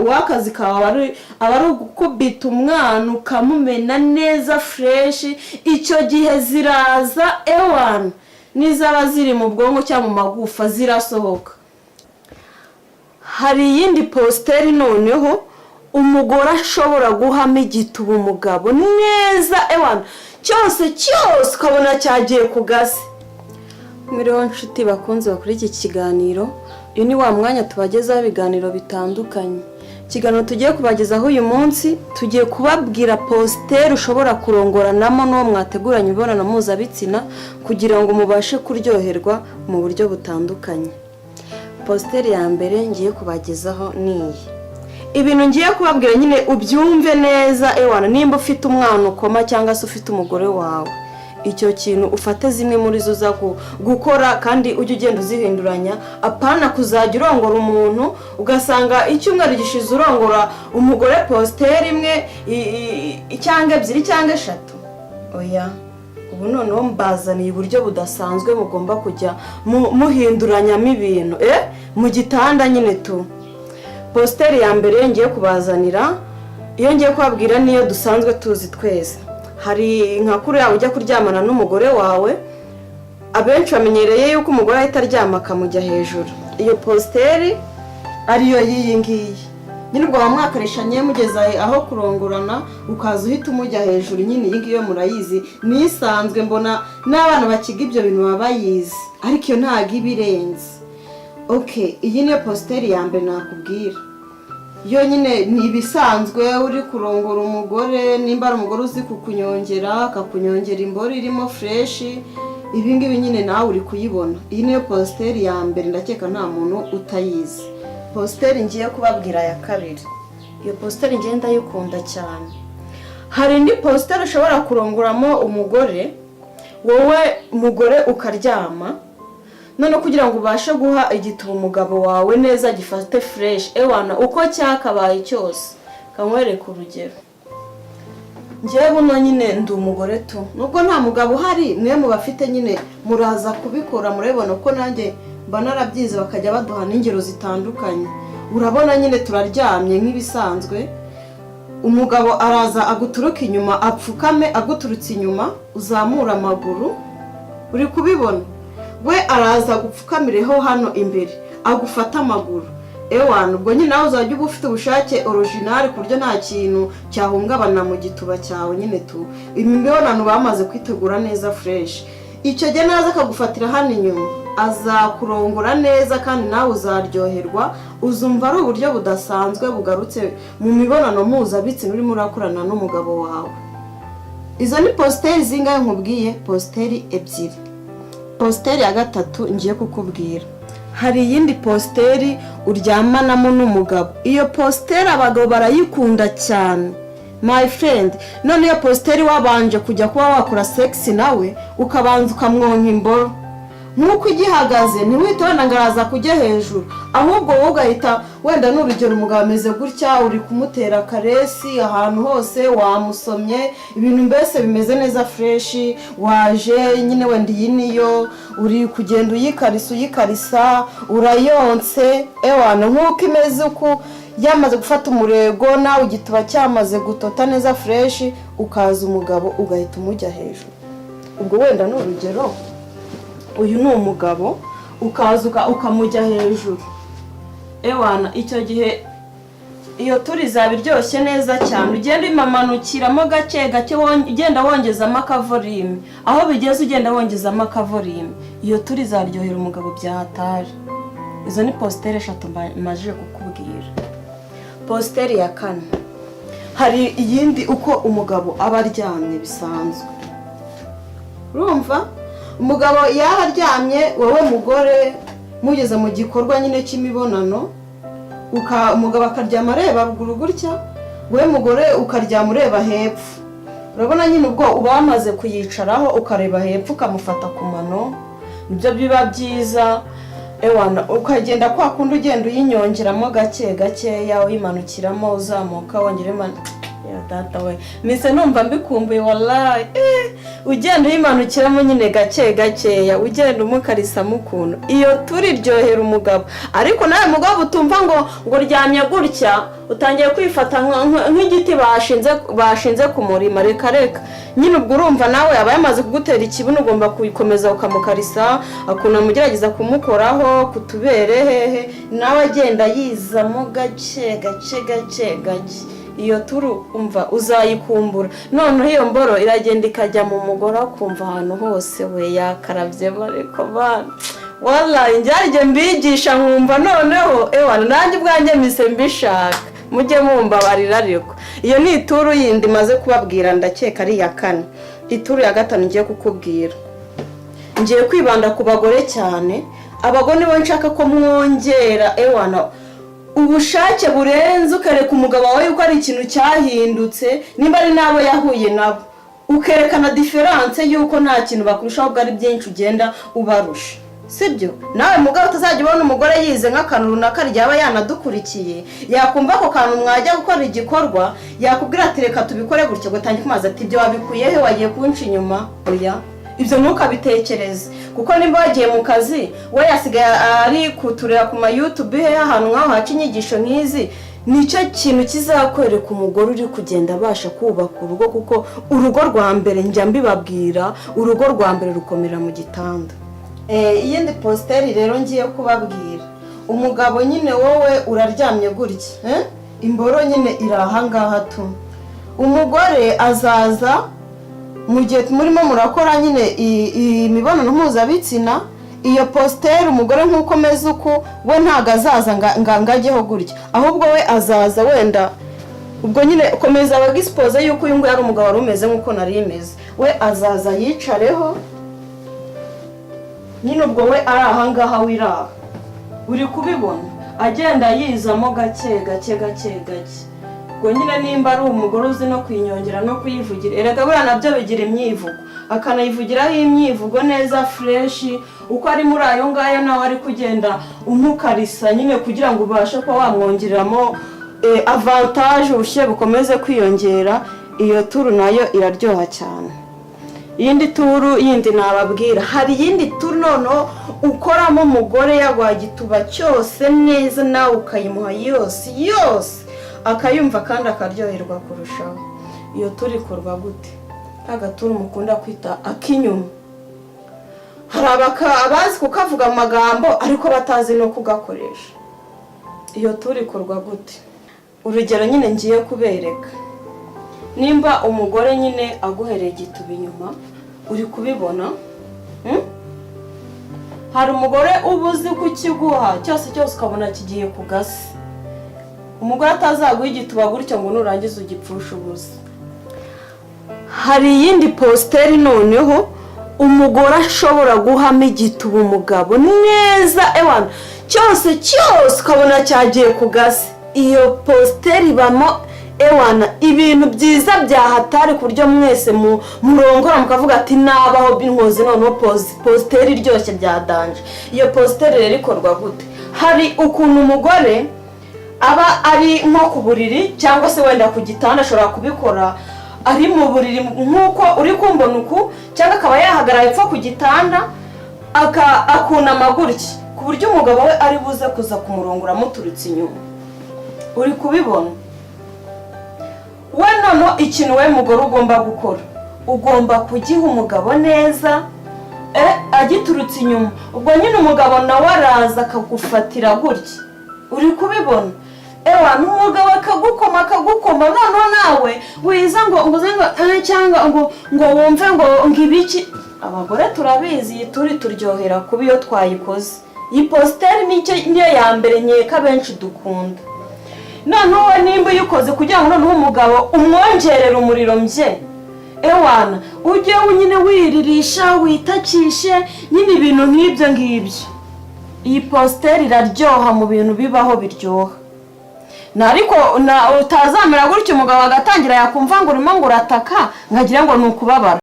wakazi kawe aba ari ugukubita umwana ukamumena neza fresh. Icyo gihe ziraza ewana nizaba ziri mu bwonko cyangwa mu magufa zirasohoka. Hari yindi posteri noneho umugore ashobora guhama igituba umugabo neza ewana cyose ukabona cyagiye ku gasi. Mwiriwe nshuti bakunze bakuri iki kiganiro, uyu ni wa mwanya tubagezaho ibiganiro bitandukanye. Ikiganiro tugiye kubagezaho uyu munsi tugiye kubabwira posteri ushobora kurongoranamo n'uwo mwateguranye imibonano mpuzabitsina kugira ngo mubashe kuryoherwa mu buryo butandukanye. Posteri ya mbere ngiye kubagezaho niyi. Ibintu ngiye kubabwira nyine ubyumve neza ewana, nimba ufite umwana ukoma cyangwa se ufite umugore wawe, icyo kintu ufate zimwe muri zo za gukora kandi ujye ugenda uzihinduranya. Apana kuzajya urongora umuntu ugasanga icyumweru gishize urongora umugore posteri imwe cyangwa ebyiri cyangwa eshatu. Oya, ubu noneho mbazaniye uburyo budasanzwe mugomba kujya muhinduranyamo ibintu mu gitanda nyine tu. Posteri ya mbere ngiye kubazanira, iyo ngiye kubabwira niyo dusanzwe tuzi twese. Hari nka kuri yawe ujya kuryamana n'umugore wawe, abenshi bamenyereye yuko umugore ahita aryama akamujya hejuru. Iyo posteri ariyo yiyi ngiyi nyine ubwo bamwakarishanye mugeza aho kurongorana ukaza uhita umujya hejuru. Nyine iyi ngiyo murayizi nisanzwe, mbona n'abana bakiga ibyo bintu baba bayizi, ariko iyo ntago ibirenze. Okay, iyi niyo posteri ya mbere nakubwira. Yo nyine ni ibisanzwe uri kurongora umugore, nimba ari umugore uzi kukunyongera akakunyongera imboro irimo fresh, ibi ngibi nyine nawe uri kuyibona. Iyi niyo posteri ya mbere, ndakeka nta muntu utayizi. Posteri ngiye kubabwira ya kabiri, iyo posteri ngiye ndayikunda cyane. Hari indi posteri ushobora kurongoramo umugore, wowe mugore ukaryama, none kugira ngo ubashe guha igituba umugabo wawe neza gifate fresh ewana uko cyakabaye cyose. Kamwereka urugero, ngiye buno nyine ndi umugore tu, nubwo nta mugabo uhari, mwe mu bafite nyine muraza kubikora, murebona ko nanjye mba narabyize bakajya baduha n'ingero zitandukanye. Urabona nyine turaryamye nk'ibisanzwe, umugabo araza aguturuka inyuma apfukame aguturutse inyuma, uzamura amaguru, uri kubibona. We araza gupfukamireho hano imbere agufata amaguru ewana, ubwo nyine nawe uzajya uba ufite ubushake original ku buryo nta kintu cyahungabana mu gituba cyawe. Nyine tu imibonano bamaze kwitegura neza fresh. Icyo gihe naza akagufatira hano inyuma azakurongora neza kandi nawe uzaryoherwa, uzumva ari uburyo budasanzwe bugarutse mu mibonano mpuzabitsina urimo urakorana n'umugabo wawe. Izo ni posteri zingahe nkubwiye? Posteri ebyiri. Posteri ya gatatu ngiye kukubwira, hari yindi posteri uryamanamo n'umugabo. Iyo posteri abagabo barayikunda cyane my friend. None iyo posteri wabanje kujya kuba wakora sex nawe ukabanza ukamwonka imboro, nkuko igihagaze ntiwite wenda ngaraza kujya hejuru, ahubwo wowe ugahita wenda n'urugero umugabo ameze gutya uri kumutera karesi ahantu hose, wamusomye ibintu mbese bimeze neza fresh, waje nyine wenda iyi niyo uri kugenda uyikarisa urayonse ewana nkuko imeze uko yamaze gufata umurego, nawe igituba cyamaze gutota neza fresh, ukaza umugabo ugahita umujya hejuru. Ubwo wenda n'urugero uyu ni umugabo, ukaza ukamujya hejuru ewana, icyo gihe iyo turi zabiryoshye neza cyane. Ugenda imamanukiramo gake gake, ugenda wongezamo akavorime, aho bigeze ugenda wongezamo akavorime, iyo turi zaryohera umugabo byahatari. Izo ni posteri eshatu maje kukubwira. Posteri ya kane, hari iyindi uko umugabo aba aryamye bisanzwe. Urumva umugabo yaharyamye, wowe mugore mugeze mu gikorwa nyine cy'imibonano, umugabo akaryama areba ruguru gutya, wowe mugore ukaryama ureba hepfo. Urabona nyine ubwo uba wamaze kuyicaraho ukareba hepfo ukamufata ku mano, nibyo biba byiza ewana. Ukagenda kwa kundi ugenda uyinyongeramo gake gakeya, uyimanukiramo uzamuka wongera ya data we mise numva mbikumbuye wallahi ugenda uyimanukiramo nyine gake gakeya ugenda umukarisa mukuntu iyo turi ryohera umugabo ariko nawe mugabo utumva ngo ryamye gutya utangiye kwifata nk'igiti bashinze ku murima reka nyine ubwo urumva nawe aba yamaze kugutera ikibuno ugomba kuyikomeza ukamukarisa akunamugerageza kumukoraho kutubere hehe nawe agenda yizamo gake iyo turu umva uzayikumbura noneho iyo mboro iragenda ikajya mu mugore akumva ahantu hose we yakaravye ariko bana wallahi njye mbigisha nkumva noneho ewana nanjye ubwanjye mise mbishaka mujye mumbabarira ariko iyo ni ituru yindi maze kubabwira ndakeka ari ya kane ituru ya gatanu ngiye kukubwira ngiye kwibanda ku bagore cyane abagore nibo nshaka ko mwongera ewana ubushake burenze ukereka umugabo wawe yuko ari ikintu cyahindutse nimba ari nabo yahuye nabo ukerekana diferanse yuko nta kintu bakurushaho bwari byinshi ugenda ubarusha sibyo nawe mugabo utazajya ubona umugore yize nk'akantu runaka ryaba yanadukurikiye yakumva ko kantu mwajya gukora igikorwa yakubwira ati reka tubikore gutyo gutangira kumaza ati ibyo wabikuyehe wagiye kunca inyuma oya ibyo ntukabitekereze kuko nimba wagiye mu kazi we yasigaye ari kuturera ku ma YouTube he ahantu nk'aho haca inyigisho nk'izi nicyo kintu kizakwereka umugore uri kugenda abasha kubaka urugo kuko urugo rwa mbere njya mbibabwira urugo rwa mbere rukomera mu gitanda iyindi posteri rero ngiye kubabwira umugabo nyine wowe uraryamye gutya imboro nyine iri ahangaha tu umugore azaza mu gihe murimo murakora nyine imibonano mpuzabitsina iyo posteri umugore nk'uko meze uko we ntago azaza ngajyeho gutya ahubwo we azaza wenda ubwo nyine komeza abagispoze yuko uyu nguyu ari umugabo wari umeze nk'uko nari imeze we azaza yicareho nyine ubwo we ari ahangaha wiraha uri kubibona agenda yizamo gake ubwo nyine nimba ari umugore uzi no kwinyongera no kuyivugira erega buriya nabyo bigira imyivugo akanayivugiraho imyivugo neza fureshi uko ari muri ayo ngayo nawe ari kugenda umukarisa nyine kugira ngo ubashe kuba wamwongeramo avantage ubushyuhe bukomeze kwiyongera iyo turu nayo iraryoha cyane iyindi turu yindi nababwira hari iyindi turu noneho ukoramo umugore yagwa igituba cyose neza nawe ukayimuha yose akayumva kandi akaryoherwa kurushaho iyo turi ikorwa gute agaturu mukunda kwita akinyuma hari abazi kukavuga amagambo ariko batazi no kugakoresha iyo turi ikorwa gute urugero nyine ngiye kubereka nimba umugore nyine aguhereye igituba inyuma uri kubibona hari umugore ubuzi kukiguha cyose ukabona kigiye ku gasi umugore atazaguha igituba gutyo ngo nurangiza ugipfusha ubusa hari iyindi posteri noneho umugore ashobora guhama igituba umugabo neza ewana cyose ukabona cyagiye ku gasi iyo posteri ibamo ewana ibintu byiza byahatari ku buryo mwese murongora mukavuga ati nabaho binkoze noneho posteri iryoshye byadanje iyo posteri rero ikorwa gute hari ukuntu umugore aba ari nko ku buriri cyangwa se wenda ku gitanda ashobora kubikora ari mu buriri nk'uko uri kumbona uku cyangwa akaba yahagarara epfo ku gitanda akunama gutya ku buryo umugabo we ari buze kuza kumurongora amuturutse inyuma uri kubibona we noneho ikintu we mugore ugomba gukora ugomba kugiha umugabo neza agiturutse inyuma ubwo nyine umugabo nawe araza akagufatira gutya uri kubibona n'umugabo akagukoma noneho nawe wiza ngo cyangwa ngo wumve ngo ibiki abagore turabizi iyi turi turyohera kuba iyo twayikoze iyi posteri niyo ya mbere nkeka benshi dukunda noneho nimba uyikoze kugira ngo noneho umugabo umwongerere umuriro mbye ujye nyine wiririsha witakishe nyine ibintu nk'ibyo ngibyo iyi posteri iraryoha mu bintu bibaho biryoha ariko utazamera gutyo umugabo agatangira yakumva ngo urimo ngo urataka nkagira ngo ni ukubabara